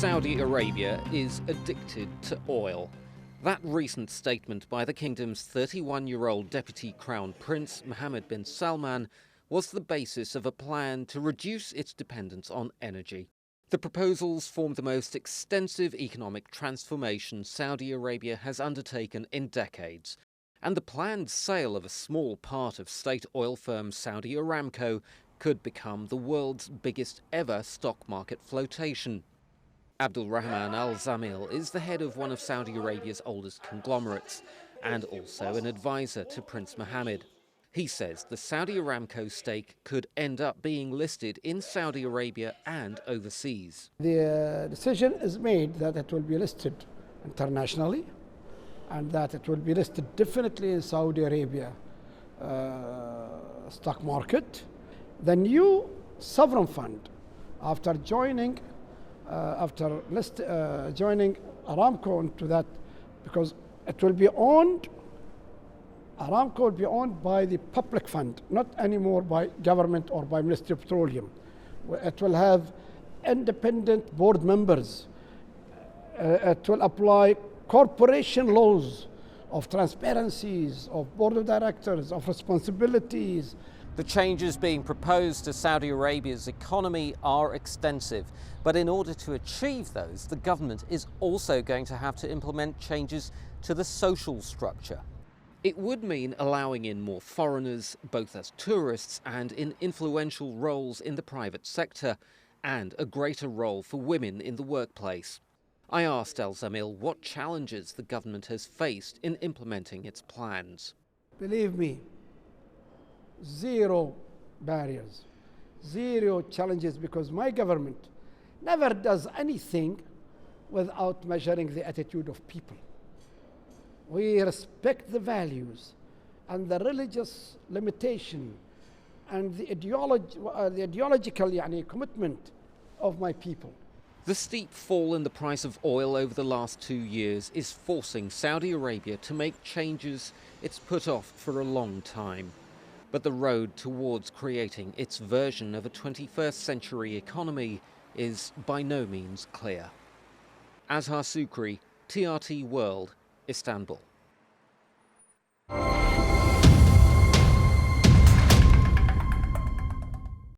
Saudi Arabia is addicted to oil. That recent statement by the kingdom's 31-year-old Deputy Crown Prince Mohammed bin Salman was the basis of a plan to reduce its dependence on energy. The proposals form the most extensive economic transformation Saudi Arabia has undertaken in decades, and the planned sale of a small part of state oil firm Saudi Aramco could become the world's biggest ever stock market flotation. Abdul Rahman al-Zamil is the head of one of Saudi Arabia's oldest conglomerates and also an advisor to Prince Mohammed. He says the Saudi Aramco stake could end up being listed in Saudi Arabia and overseas. The decision is made that it will be listed internationally and that it will be listed definitely in Saudi Arabia stock market. The new sovereign fund, after joining Aramco into that, because it will be owned, Aramco will be owned by the public fund, not anymore by government or by Ministry of Petroleum. It will have independent board members. It will apply corporation laws of transparencies, of board of directors, of responsibilities. The changes being proposed to Saudi Arabia's economy are extensive, but in order to achieve those, the government is also going to have to implement changes to the social structure. It would mean allowing in more foreigners, both as tourists and in influential roles in the private sector, and a greater role for women in the workplace. I asked al-Zamil what challenges the government has faced in implementing its plans. Believe me, zero barriers, zero challenges, because my government never does anything without measuring the attitude of people. We respect the values and the religious limitation and the ideological commitment of my people. The steep fall in the price of oil over the last 2 years is forcing Saudi Arabia to make changes it's put off for a long time. But the road towards creating its version of a 21st century economy is by no means clear. Azhar Sukri, TRT World, Istanbul.